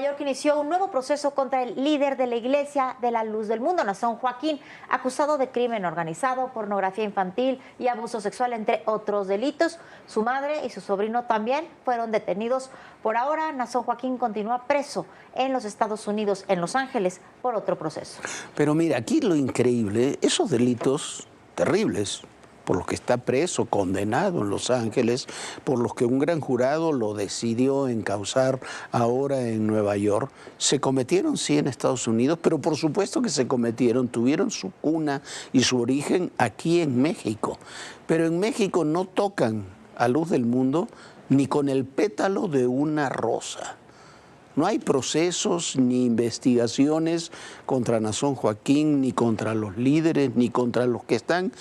York inició un nuevo proceso contra el líder de la Iglesia de la Luz del Mundo, Nazón Joaquín, acusado de crimen organizado, pornografía infantil y abuso sexual, entre otros delitos. Su madre y su sobrino también fueron detenidos. Por ahora, Nazón Joaquín continúa preso en los Estados Unidos, en Los Ángeles, por otro proceso. Pero mira, aquí lo increíble, esos delitos terribles, por los que está preso, condenado en Los Ángeles, por los que un gran jurado lo decidió encausar ahora en Nueva York, se cometieron sí en Estados Unidos, pero por supuesto que se cometieron, tuvieron su cuna y su origen aquí en México. Pero en México no tocan a Luz del Mundo ni con el pétalo de una rosa. No hay procesos ni investigaciones contra Nazón Joaquín, ni contra los líderes, ni contra los que están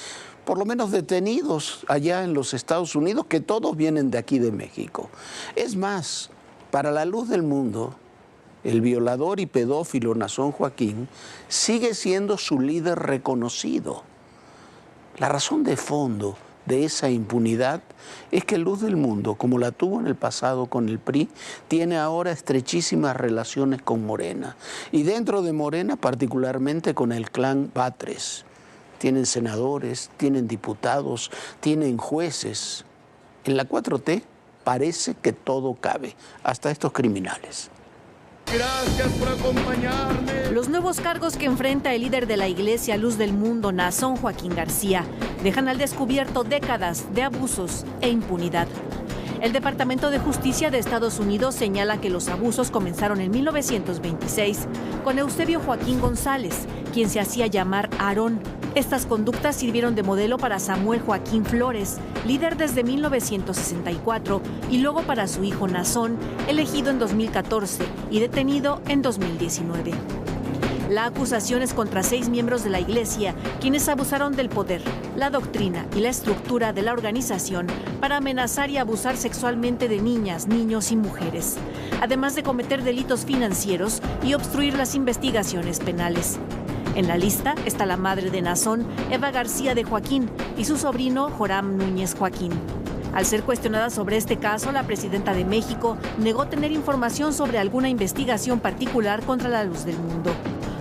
por lo menos detenidos allá en los Estados Unidos, que todos vienen de aquí de México. Es más, para la Luz del Mundo, el violador y pedófilo Nazón Joaquín sigue siendo su líder reconocido. La razón de fondo de esa impunidad es que Luz del Mundo, como la tuvo en el pasado con el PRI, tiene ahora estrechísimas relaciones con Morena. Y dentro de Morena, particularmente con el clan Batres. Tienen senadores, tienen diputados, tienen jueces. En la 4T parece que todo cabe, hasta estos criminales. Gracias por acompañarme. Los nuevos cargos que enfrenta el líder de la Iglesia Luz del Mundo, Nazón Joaquín García, dejan al descubierto décadas de abusos e impunidad. El Departamento de Justicia de Estados Unidos señala que los abusos comenzaron en 1926 con Eusebio Joaquín González, quien se hacía llamar Aarón. Estas conductas sirvieron de modelo para Samuel Joaquín Flores, líder desde 1964, y luego para su hijo Nazón, elegido en 2014 y detenido en 2019. La acusación es contra 6 miembros de la Iglesia, quienes abusaron del poder, la doctrina y la estructura de la organización para amenazar y abusar sexualmente de niñas, niños y mujeres, además de cometer delitos financieros y obstruir las investigaciones penales. En la lista está la madre de Nazón, Eva García de Joaquín, y su sobrino, Joram Núñez Joaquín. Al ser cuestionada sobre este caso, la presidenta de México negó tener información sobre alguna investigación particular contra la Luz del Mundo.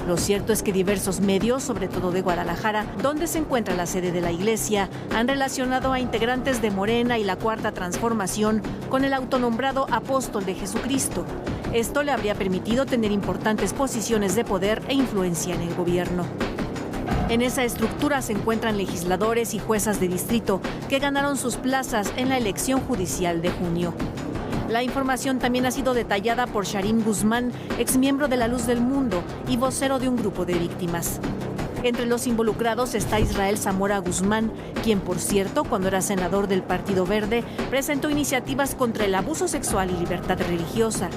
Lo cierto es que diversos medios, sobre todo de Guadalajara, donde se encuentra la sede de la Iglesia, han relacionado a integrantes de Morena y la Cuarta Transformación con el autonombrado apóstol de Jesucristo. Esto le habría permitido tener importantes posiciones de poder e influencia en el gobierno. En esa estructura se encuentran legisladores y juezas de distrito que ganaron sus plazas en la elección judicial de junio. La información también ha sido detallada por Sharim Guzmán, exmiembro de la Luz del Mundo y vocero de un grupo de víctimas. Entre los involucrados está Israel Zamora Guzmán, quien, por cierto, cuando era senador del Partido Verde, presentó iniciativas contra el abuso sexual y libertad religiosa.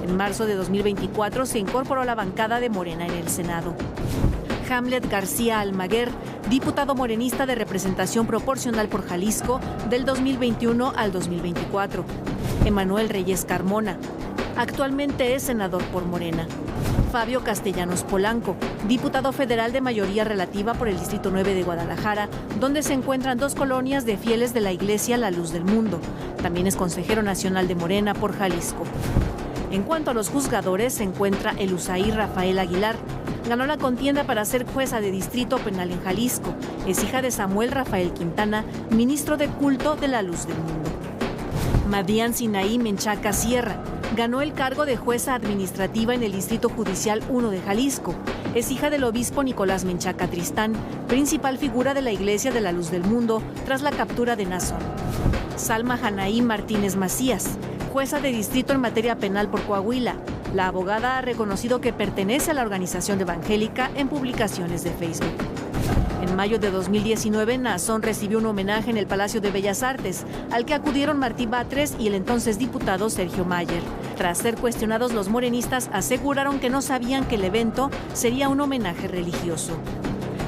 En marzo de 2024 se incorporó a la bancada de Morena en el Senado. Hamlet García Almaguer, diputado morenista de representación proporcional por Jalisco del 2021 al 2024. Emanuel Reyes Carmona, actualmente es senador por Morena. Fabio Castellanos Polanco, diputado federal de mayoría relativa por el Distrito 9 de Guadalajara, donde se encuentran 2 colonias de fieles de la Iglesia La Luz del Mundo. También es consejero nacional de Morena por Jalisco. En cuanto a los juzgadores, se encuentra Elusaí Rafael Aguilar. Ganó la contienda para ser jueza de Distrito Penal en Jalisco. Es hija de Samuel Rafael Quintana, ministro de Culto de la Luz del Mundo. Madian Sinaí Menchaca Sierra ganó el cargo de jueza administrativa en el Distrito Judicial 1 de Jalisco. Es hija del obispo Nicolás Menchaca Tristán, principal figura de la Iglesia de la Luz del Mundo tras la captura de Nazón. Salma Janaí Martínez Macías, jueza de distrito en materia penal por Coahuila. La abogada ha reconocido que pertenece a la organización evangélica en publicaciones de Facebook. En mayo de 2019, Nazón recibió un homenaje en el Palacio de Bellas Artes, al que acudieron Martí Batres y el entonces diputado Sergio Mayer. Tras ser cuestionados, los morenistas aseguraron que no sabían que el evento sería un homenaje religioso.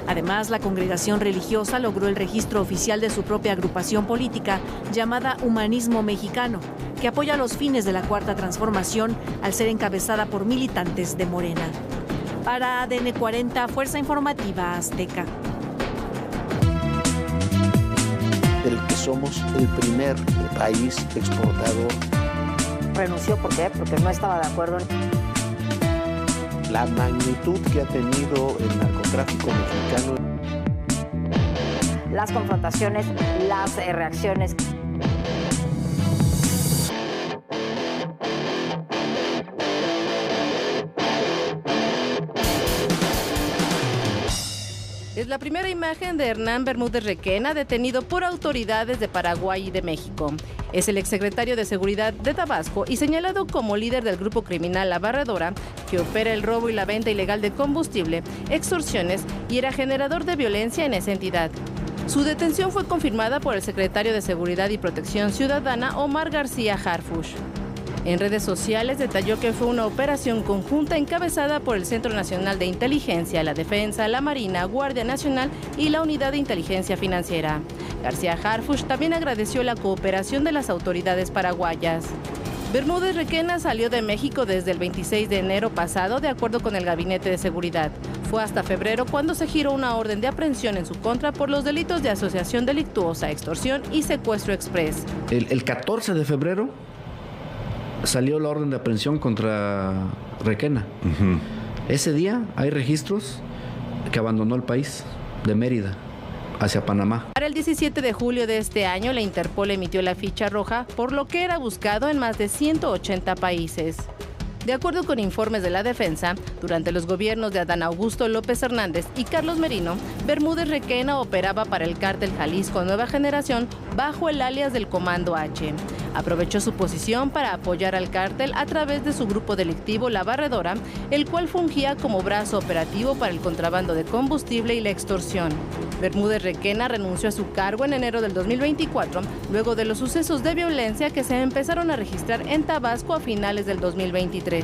Además, la congregación religiosa logró el registro oficial de su propia agrupación política, llamada Humanismo Mexicano, que apoya los fines de la Cuarta Transformación al ser encabezada por militantes de Morena. Para ADN 40, Fuerza Informativa Azteca. Del que somos el primer país exportador. Renunció, ¿por qué? Porque no estaba de acuerdo. la magnitud que ha tenido el narcotráfico mexicano. Las confrontaciones, las reacciones. Es la primera imagen de Hernán Bermúdez Requena, detenido por autoridades de Paraguay y de México. Es el exsecretario de Seguridad de Tabasco y señalado como líder del grupo criminal La Barredora, que opera el robo y la venta ilegal de combustible, extorsiones y era generador de violencia en esa entidad. Su detención fue confirmada por el secretario de Seguridad y Protección Ciudadana, Omar García Harfuch. En redes sociales detalló que fue una operación conjunta encabezada por el Centro Nacional de Inteligencia, la Defensa, la Marina, Guardia Nacional y la Unidad de Inteligencia Financiera. García Harfuch también agradeció la cooperación de las autoridades paraguayas. Bermúdez Requena salió de México desde el 26 de enero pasado, de acuerdo con el Gabinete de Seguridad. Fue hasta febrero cuando se giró una orden de aprehensión en su contra por los delitos de asociación delictuosa, extorsión y secuestro express. El 14 de febrero salió la orden de aprehensión contra Requena. Ese día hay registros que abandonó el país de Mérida hacia Panamá. Para el 17 de julio de este año, la Interpol emitió la ficha roja, por lo que era buscado en más de 180 países. De acuerdo con informes de la defensa, durante los gobiernos de Adán Augusto López Hernández y Carlos Merino, Bermúdez Requena operaba para el cártel Jalisco Nueva Generación bajo el alias del Comando H. Aprovechó su posición para apoyar al cártel a través de su grupo delictivo La Barredora, el cual fungía como brazo operativo para el contrabando de combustible y la extorsión. Bermúdez Requena renunció a su cargo en enero del 2024, luego de los sucesos de violencia que se empezaron a registrar en Tabasco a finales del 2023.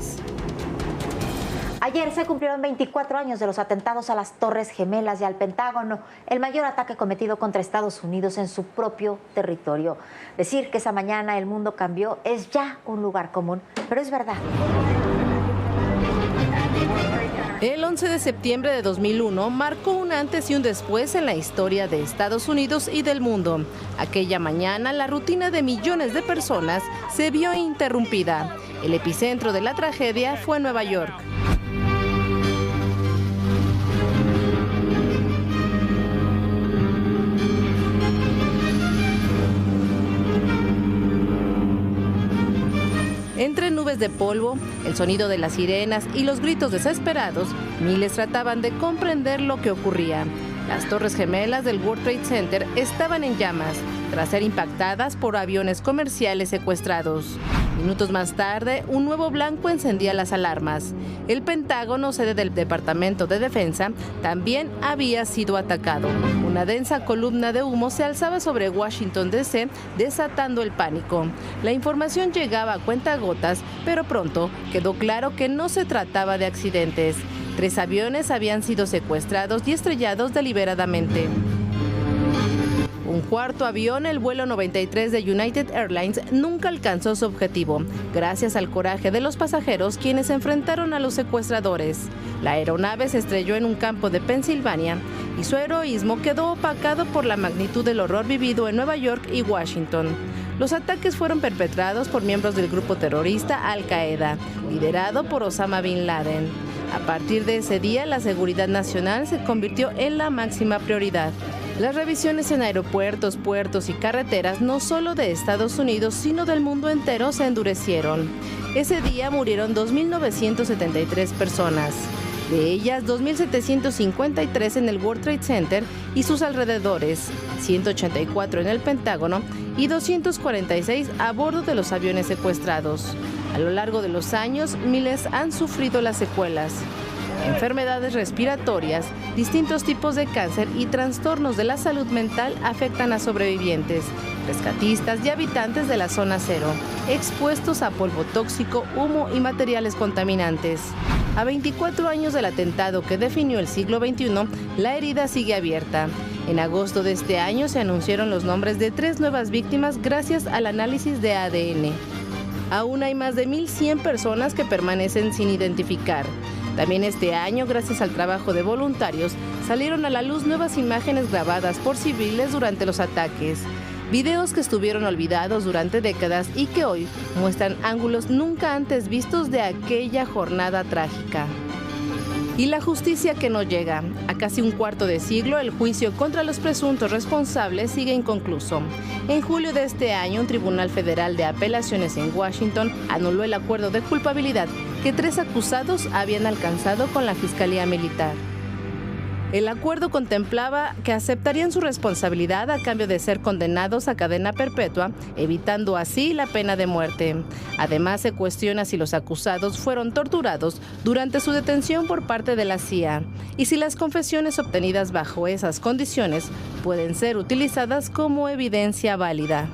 Ayer se cumplieron 24 años de los atentados a las Torres Gemelas y al Pentágono, el mayor ataque cometido contra Estados Unidos en su propio territorio. Decir que esa mañana el mundo cambió es ya un lugar común, pero es verdad. El 11 de septiembre de 2001 marcó un antes y un después en la historia de Estados Unidos y del mundo. Aquella mañana, la rutina de millones de personas se vio interrumpida. El epicentro de la tragedia fue Nueva York. Entre nubes de polvo, el sonido de las sirenas y los gritos desesperados, miles trataban de comprender lo que ocurría. Las Torres Gemelas del World Trade Center estaban en llamas, tras ser impactadas por aviones comerciales secuestrados. Minutos más tarde, un nuevo blanco encendía las alarmas. El Pentágono, sede del Departamento de Defensa, también había sido atacado. Una densa columna de humo se alzaba sobre Washington, D.C., desatando el pánico. La información llegaba a cuentagotas, pero pronto quedó claro que no se trataba de accidentes. 3 aviones habían sido secuestrados y estrellados deliberadamente. Un cuarto avión, el vuelo 93 de United Airlines, nunca alcanzó su objetivo, gracias al coraje de los pasajeros quienes se enfrentaron a los secuestradores. La aeronave se estrelló en un campo de Pensilvania y su heroísmo quedó opacado por la magnitud del horror vivido en Nueva York y Washington. Los ataques fueron perpetrados por miembros del grupo terrorista Al-Qaeda, liderado por Osama Bin Laden. A partir de ese día, la seguridad nacional se convirtió en la máxima prioridad. Las revisiones en aeropuertos, puertos y carreteras, no solo de Estados Unidos, sino del mundo entero, se endurecieron. Ese día murieron 2.973 personas. De ellas, 2.753 en el World Trade Center y sus alrededores, 184 en el Pentágono y 246 a bordo de los aviones secuestrados. A lo largo de los años, miles han sufrido las secuelas. Enfermedades respiratorias, distintos tipos de cáncer y trastornos de la salud mental afectan a sobrevivientes, rescatistas y habitantes de la zona cero, expuestos a polvo tóxico, humo y materiales contaminantes. A 24 años del atentado que definió el siglo XXI, la herida sigue abierta. En agosto de este año se anunciaron los nombres de 3 nuevas víctimas gracias al análisis de ADN. Aún hay más de 1.100 personas que permanecen sin identificar. También este año, gracias al trabajo de voluntarios, salieron a la luz nuevas imágenes grabadas por civiles durante los ataques. Videos que estuvieron olvidados durante décadas y que hoy muestran ángulos nunca antes vistos de aquella jornada trágica. Y la justicia que no llega. A casi un cuarto de siglo, el juicio contra los presuntos responsables sigue inconcluso. En julio de este año, un tribunal federal de apelaciones en Washington anuló el acuerdo de culpabilidad que 3 acusados habían alcanzado con la Fiscalía Militar. El acuerdo contemplaba que aceptarían su responsabilidad a cambio de ser condenados a cadena perpetua, evitando así la pena de muerte. Además, se cuestiona si los acusados fueron torturados durante su detención por parte de la CIA y si las confesiones obtenidas bajo esas condiciones pueden ser utilizadas como evidencia válida.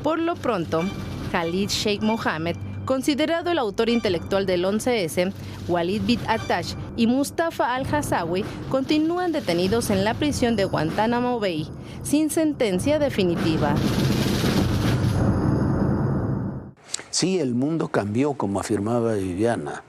Por lo pronto, Khalid Sheikh Mohammed, considerado el autor intelectual del 11S, Walid bin Attash y Mustafa al-Hazawi continúan detenidos en la prisión de Guantánamo Bay, sin sentencia definitiva. Sí, el mundo cambió, como afirmaba Viviana.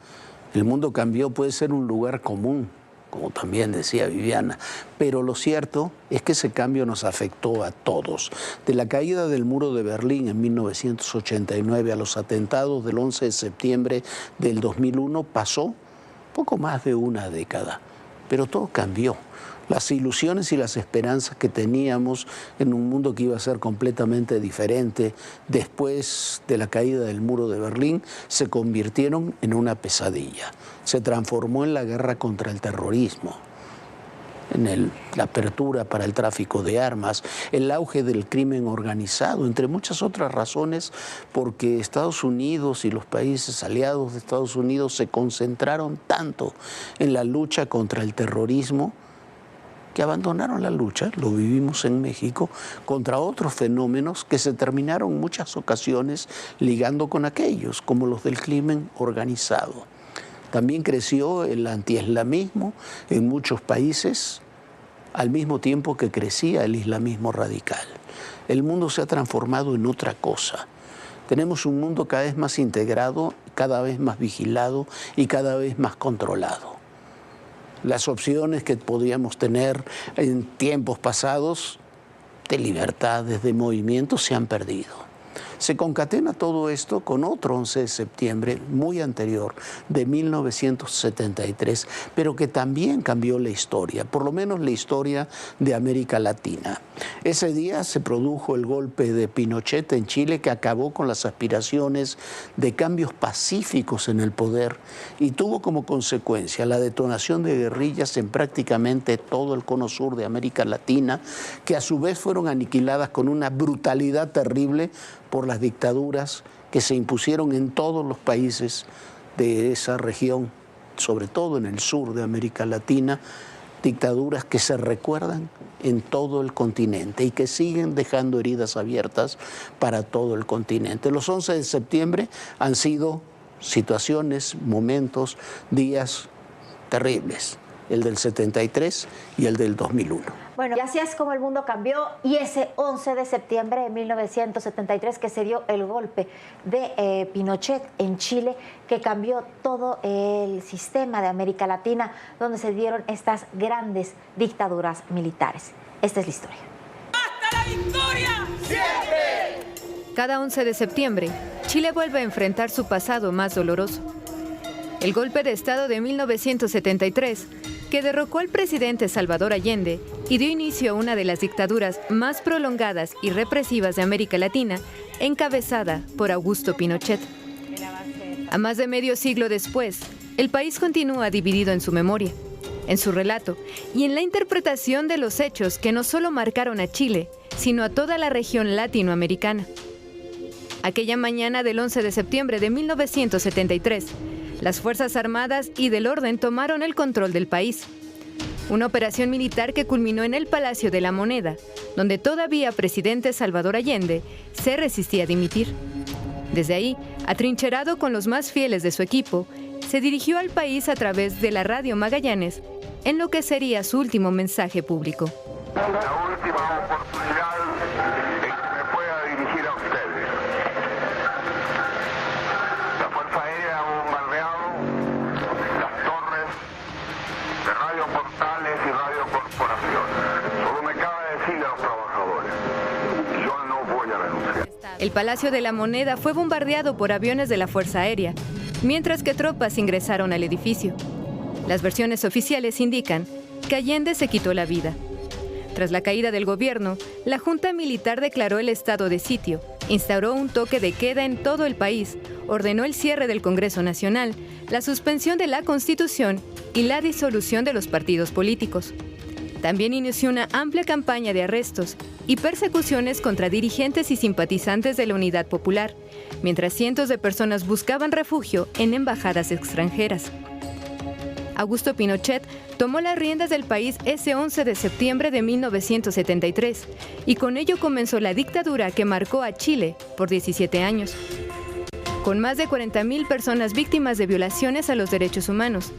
El mundo cambió, puede ser un lugar común, como también decía Viviana, pero lo cierto es que ese cambio nos afectó a todos. De la caída del muro de Berlín en 1989 a los atentados del 11 de septiembre del 2001 pasó poco más de una década, pero todo cambió. Las ilusiones y las esperanzas que teníamos en un mundo que iba a ser completamente diferente después de la caída del muro de Berlín se convirtieron en una pesadilla. Se transformó en la guerra contra el terrorismo, en la apertura para el tráfico de armas, el auge del crimen organizado, entre muchas otras razones, porque Estados Unidos y los países aliados de Estados Unidos se concentraron tanto en la lucha contra el terrorismo que abandonaron la lucha, lo vivimos en México, contra otros fenómenos que se terminaron en muchas ocasiones ligando con aquellos, como los del crimen organizado. También creció el antieslamismo en muchos países, al mismo tiempo que crecía el islamismo radical. El mundo se ha transformado en otra cosa. Tenemos un mundo cada vez más integrado, cada vez más vigilado y cada vez más controlado. Las opciones que podíamos tener en tiempos pasados de libertades, de movimiento, se han perdido. Se concatena todo esto con otro 11 de septiembre muy anterior, de 1973, pero que también cambió la historia, por lo menos la historia de América Latina. Ese día se produjo el golpe de Pinochet en Chile, que acabó con las aspiraciones de cambios pacíficos en el poder y tuvo como consecuencia la detonación de guerrillas en prácticamente todo el cono sur de América Latina, que a su vez fueron aniquiladas con una brutalidad terrible por las dictaduras que se impusieron en todos los países de esa región, sobre todo en el sur de América Latina, dictaduras que se recuerdan en todo el continente y que siguen dejando heridas abiertas para todo el continente. Los 11 de septiembre han sido situaciones, momentos, días terribles, el del 73 y el del 2001. Bueno, y así es como el mundo cambió, y ese 11 de septiembre de 1973 que se dio el golpe de Pinochet en Chile, que cambió todo el sistema de América Latina, donde se dieron estas grandes dictaduras militares. Esta es la historia. ¡Hasta la victoria! ¡Siempre! Cada 11 de septiembre, Chile vuelve a enfrentar su pasado más doloroso. El golpe de Estado de 1973, que derrocó al presidente Salvador Allende y dio inicio a una de las dictaduras más prolongadas y represivas de América Latina, encabezada por Augusto Pinochet. A más de medio siglo después, el país continúa dividido en su memoria, en su relato y en la interpretación de los hechos que no solo marcaron a Chile, sino a toda la región latinoamericana. Aquella mañana del 11 de septiembre de 1973, las Fuerzas Armadas y del Orden tomaron el control del país. Una operación militar que culminó en el Palacio de la Moneda, donde todavía presidente Salvador Allende se resistía a dimitir. Desde ahí, atrincherado con los más fieles de su equipo, se dirigió al país a través de la Radio Magallanes, en lo que sería su último mensaje público. La última oportunidad en que me pueda dirigir a ustedes. La Fuerza Aérea ha bombardeado las torres de Radio Portales y Radio Corporación. Solo me cabe decirle a los trabajadores, yo no voy a renunciar. El Palacio de la Moneda fue bombardeado por aviones de la Fuerza Aérea, mientras que tropas ingresaron al edificio. Las versiones oficiales indican que Allende se quitó la vida. Tras la caída del gobierno, la Junta Militar declaró el estado de sitio, instauró un toque de queda en todo el país, ordenó el cierre del Congreso Nacional, la suspensión de la Constitución y la disolución de los partidos políticos. También inició una amplia campaña de arrestos y persecuciones contra dirigentes y simpatizantes de la Unidad Popular, mientras cientos de personas buscaban refugio en embajadas extranjeras. Augusto Pinochet tomó las riendas del país ese 11 de septiembre de 1973 y con ello comenzó la dictadura que marcó a Chile por 17 años. Con más de 40,000 personas víctimas de violaciones a los derechos humanos,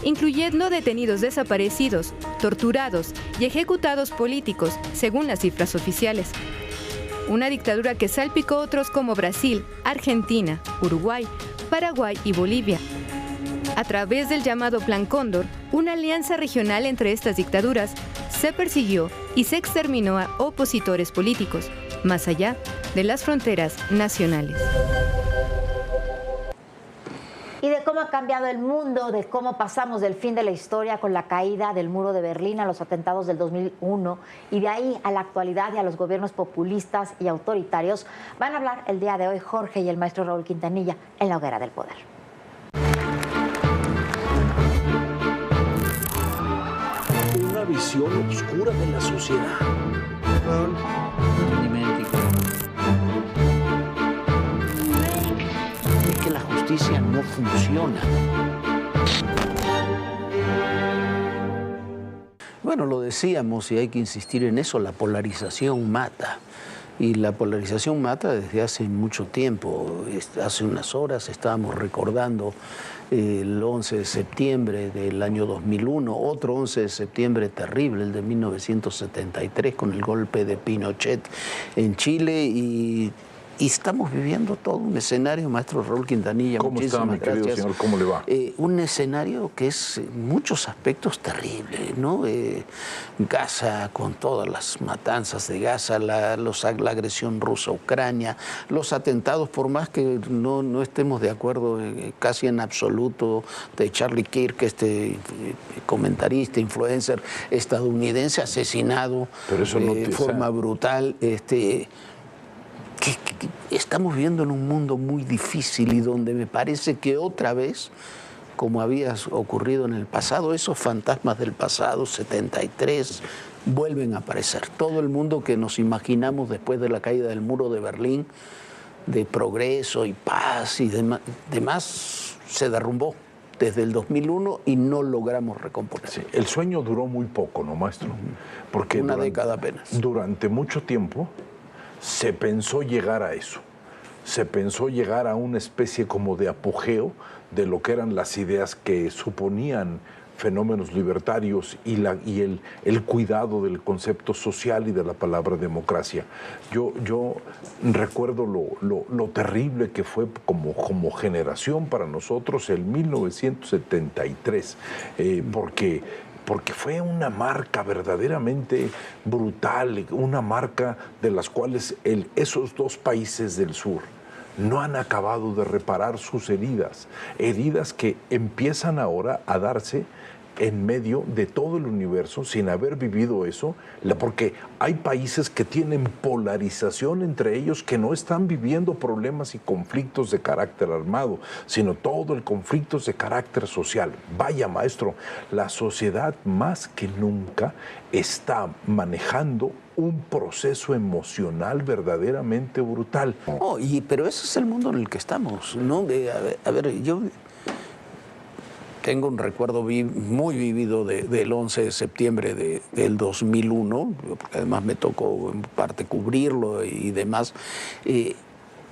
incluyendo detenidos desaparecidos, torturados y ejecutados políticos, según las cifras oficiales. Una dictadura que salpicó otros como Brasil, Argentina, Uruguay, Paraguay y Bolivia. A través del llamado Plan Cóndor, una alianza regional entre estas dictaduras, se persiguió y se exterminó a opositores políticos, más allá de las fronteras nacionales. Y de cómo ha cambiado el mundo, de cómo pasamos del fin de la historia con la caída del muro de Berlín a los atentados del 2001 y de ahí a la actualidad y a los gobiernos populistas y autoritarios, van a hablar el día de hoy Jorge y el maestro Raúl Quintanilla en La Hoguera del Poder. Una visión oscura de la sociedad. Es que la justicia no funciona. Bueno, lo decíamos y hay que insistir en eso, la polarización mata. Y la polarización mata desde hace mucho tiempo. Hace unas horas estábamos recordando el 11 de septiembre del año 2001, otro 11 de septiembre terrible, el de 1973, con el golpe de Pinochet en Chile y estamos viviendo todo un escenario, maestro Raúl Quintanilla. ¿Cómo está, mi querido señor? ¿Cómo le va? Un escenario que es en muchos aspectos terrible, ¿no? Gaza, con todas las matanzas de Gaza, la agresión rusa a Ucrania, los atentados, por más que no estemos de acuerdo casi en absoluto, de Charlie Kirk, este comentarista, influencer estadounidense, asesinado de forma brutal. Que estamos viviendo en un mundo muy difícil y donde me parece que otra vez, como había ocurrido en el pasado, esos fantasmas del pasado, 73, vuelven a aparecer. Todo el mundo que nos imaginamos después de la caída del muro de Berlín, de progreso y paz y demás, se derrumbó desde el 2001 y no logramos recomponer. Sí, el sueño duró muy poco, ¿no, maestro? Porque una década apenas. Durante mucho tiempo se pensó llegar a eso, se pensó llegar a una especie como de apogeo de lo que eran las ideas que suponían fenómenos libertarios y el cuidado del concepto social y de la palabra democracia. Yo recuerdo lo terrible que fue como generación para nosotros el 1973, porque fue una marca verdaderamente brutal, una marca de las cuales esos dos países del sur no han acabado de reparar sus heridas que empiezan ahora a darse en medio de todo el universo sin haber vivido eso, porque hay países que tienen polarización entre ellos que no están viviendo problemas y conflictos de carácter armado, sino todo el conflicto es de carácter social. Vaya, maestro, la sociedad más que nunca está manejando un proceso emocional verdaderamente brutal. Pero ese es el mundo en el que estamos, ¿no? A ver, yo tengo un recuerdo muy vivido del 11 de septiembre del 2001, porque además me tocó en parte cubrirlo y demás.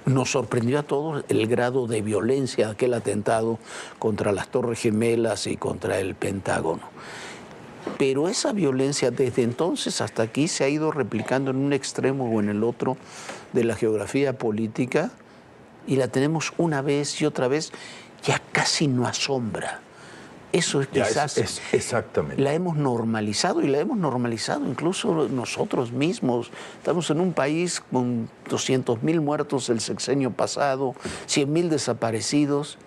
Nos sorprendió a todos el grado de violencia de aquel atentado contra las Torres Gemelas y contra el Pentágono. Pero esa violencia desde entonces hasta aquí se ha ido replicando en un extremo o en el otro de la geografía política y la tenemos una vez y otra vez, ya casi no asombra. Eso es quizás exactamente. La hemos normalizado y la hemos normalizado incluso nosotros mismos. Estamos en un país con 200,000 muertos el sexenio pasado, 100,000 desaparecidos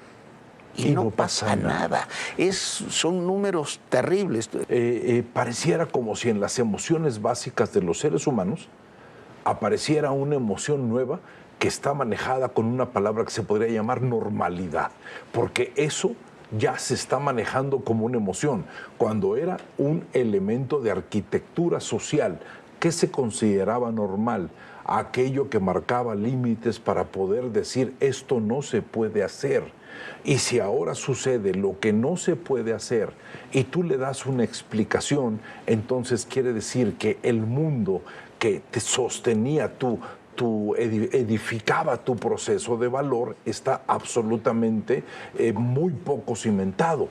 y no pasa nada. Son números terribles. Pareciera como si en las emociones básicas de los seres humanos apareciera una emoción nueva que está manejada con una palabra que se podría llamar normalidad, porque eso ya se está manejando como una emoción, cuando era un elemento de arquitectura social que se consideraba normal, aquello que marcaba límites para poder decir esto no se puede hacer. Y si ahora sucede lo que no se puede hacer y tú le das una explicación, entonces quiere decir que el mundo que te sostenía edificaba tu proceso de valor está absolutamente muy poco cimentado.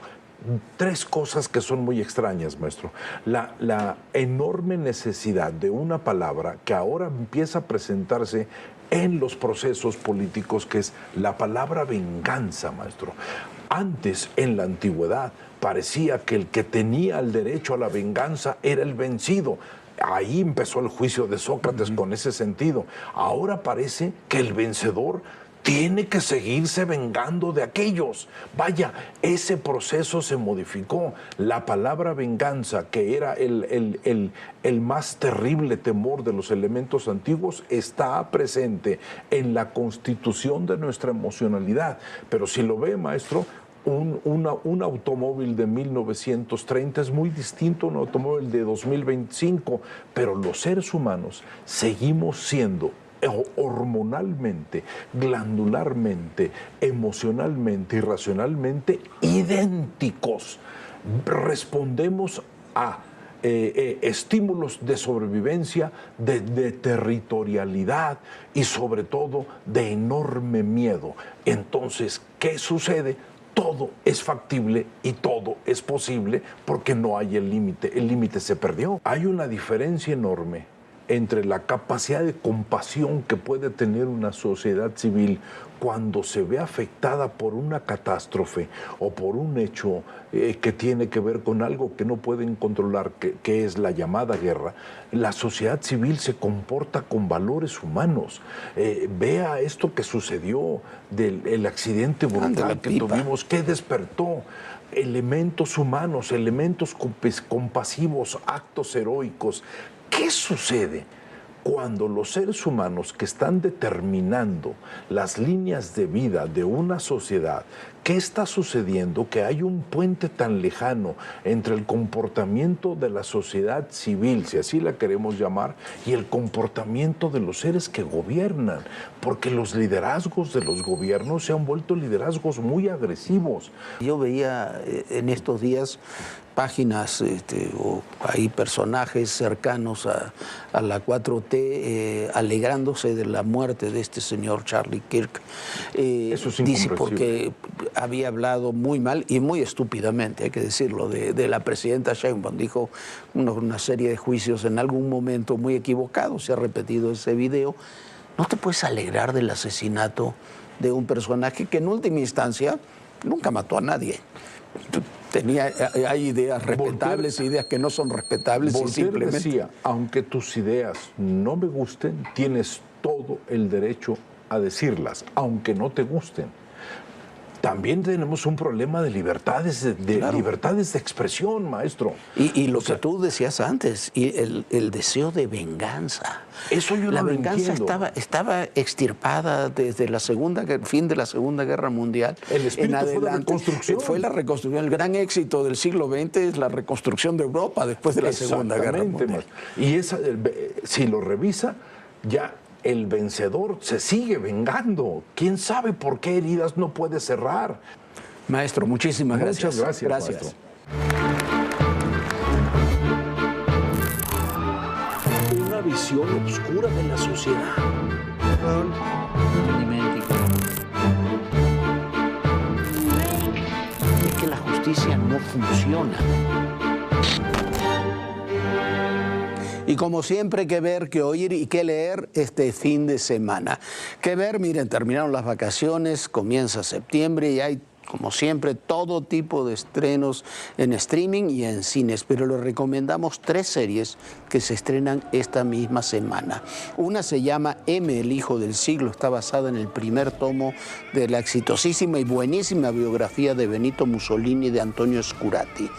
Tres cosas que son muy extrañas, maestro. La enorme necesidad de una palabra que ahora empieza a presentarse en los procesos políticos, que es la palabra venganza, maestro. Antes, en la antigüedad, parecía que el que tenía el derecho a la venganza era el vencido. Ahí empezó el juicio de Sócrates con ese sentido. Ahora parece que el vencedor tiene que seguirse vengando de aquellos. Vaya, ese proceso se modificó. La palabra venganza, que era el más terrible temor de los elementos antiguos, está presente en la constitución de nuestra emocionalidad. Pero si lo ve, maestro, un automóvil de 1930 es muy distinto a un automóvil de 2025, pero los seres humanos seguimos siendo hormonalmente, glandularmente, emocionalmente y racionalmente idénticos. Respondemos a estímulos de sobrevivencia, de territorialidad y sobre todo de enorme miedo. Entonces, ¿qué sucede? Todo es factible y todo es posible porque no hay el límite se perdió. Hay una diferencia enorme entre la capacidad de compasión que puede tener una sociedad civil cuando se ve afectada por una catástrofe o por un hecho que tiene que ver con algo que no pueden controlar, que es la llamada guerra. La sociedad civil se comporta con valores humanos. Vea esto que sucedió del accidente brutal que tuvimos, que despertó elementos humanos, elementos compasivos, actos heroicos. ¿Qué sucede cuando los seres humanos que están determinando las líneas de vida de una sociedad, qué está sucediendo? Que hay un puente tan lejano entre el comportamiento de la sociedad civil, si así la queremos llamar, y el comportamiento de los seres que gobiernan, porque los liderazgos de los gobiernos se han vuelto liderazgos muy agresivos. Yo veía en estos días páginas o hay personajes cercanos a la 4T alegrándose de la muerte de este señor Charlie Kirk. Eso es dice porque había hablado muy mal y muy estúpidamente, hay que decirlo, de la presidenta Sheinbaum. Dijo una serie de juicios en algún momento muy equivocados. Se ha repetido ese video. No te puedes alegrar del asesinato de un personaje que en última instancia nunca mató a nadie. Hay ideas respetables, ideas que no son respetables. Voltaire y simplemente decía, aunque tus ideas no me gusten, tienes todo el derecho a decirlas, aunque no te gusten. También tenemos un problema de libertades libertades de expresión, maestro. Y lo que tú decías antes, y el deseo de venganza. Eso yo no lo entiendo. estaba extirpada desde fin de la Segunda Guerra Mundial. El espíritu fue la reconstrucción. Fue la reconstrucción. El gran éxito del siglo XX es la reconstrucción de Europa después de la Segunda Guerra Mundial. Y si lo revisa, ya el vencedor se sigue vengando. ¿Quién sabe por qué heridas no puede cerrar? Maestro, muchísimas gracias. Muchas gracias. Maestro. Una visión oscura de la sociedad. Es que la justicia no funciona. Y como siempre, qué ver, qué oír y qué leer este fin de semana. Qué ver, miren, terminaron las vacaciones, comienza septiembre y hay como siempre, todo tipo de estrenos en streaming y en cines, pero les recomendamos 3 series que se estrenan esta misma semana. Una se llama M, el hijo del siglo, está basada en el primer tomo de la exitosísima y buenísima biografía de Benito Mussolini de Antonio Scurati.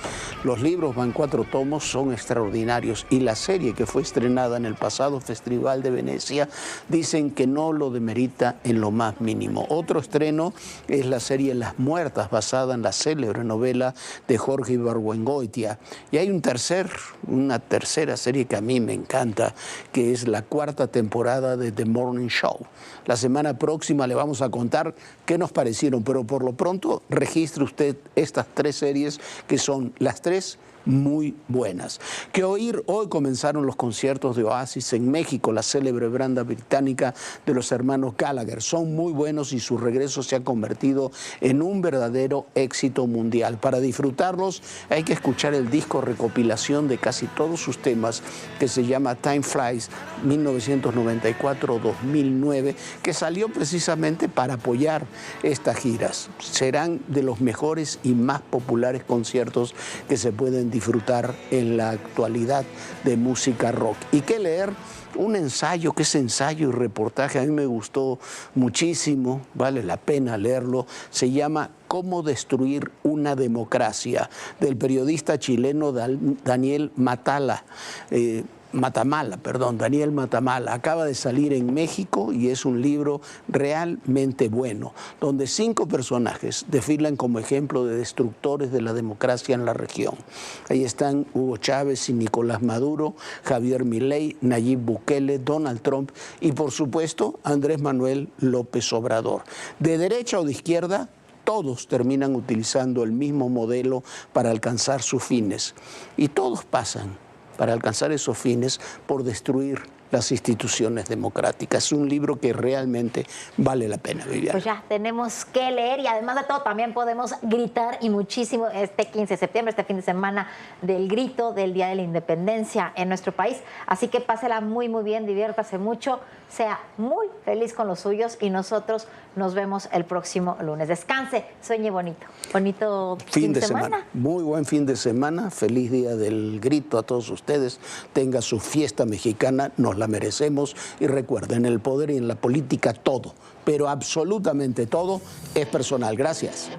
Los libros van 4 tomos, son extraordinarios, y la serie que fue estrenada en el pasado Festival de Venecia dicen que no lo demerita en lo más mínimo. Otro estreno es la serie Las Muertas, basada en la célebre novela de Jorge Ibargüengoitia. Y hay una tercera serie que a mí me encanta, que es la 4ª temporada de The Morning Show. La semana próxima le vamos a contar qué nos parecieron, pero por lo pronto registre usted estas 3 series que son las 3 muy buenas. Que hoy comenzaron los conciertos de Oasis en México, la célebre banda británica de los hermanos Gallagher. Son muy buenos y su regreso se ha convertido en un verdadero éxito mundial. Para disfrutarlos hay que escuchar el disco recopilación de casi todos sus temas, que se llama Time Flies 1994-2009, que salió precisamente para apoyar estas giras. Serán de los mejores y más populares conciertos que se pueden disfrutar en la actualidad de música rock. Y que leer un ensayo, que es ensayo y reportaje, a mí me gustó muchísimo, vale la pena leerlo, se llama Cómo destruir una democracia, del periodista chileno Daniel Matamala. Daniel Matamala. Acaba de salir en México y es un libro realmente bueno, donde 5 personajes desfilan como ejemplo de destructores de la democracia en la región. Ahí están Hugo Chávez y Nicolás Maduro, Javier Milei, Nayib Bukele, Donald Trump y, por supuesto, Andrés Manuel López Obrador. De derecha o de izquierda, todos terminan utilizando el mismo modelo para alcanzar sus fines. Y todos pasan, para alcanzar esos fines, por destruir las instituciones democráticas. Es un libro que realmente vale la pena, Viviana. Pues ya tenemos que leer, y además de todo también podemos gritar, y muchísimo, este 15 de septiembre, este fin de semana del grito del Día de la Independencia en nuestro país. Así que pásela muy, muy bien, diviértase mucho, sea muy feliz con los suyos, y nosotros nos vemos el próximo lunes. Descanse, sueñe bonito. Bonito fin de semana. Muy buen fin de semana. Feliz Día del Grito a todos ustedes. Tenga su fiesta mexicana, nos la merecemos. Y recuerden, en el poder y en la política todo, pero absolutamente todo, es personal. Gracias.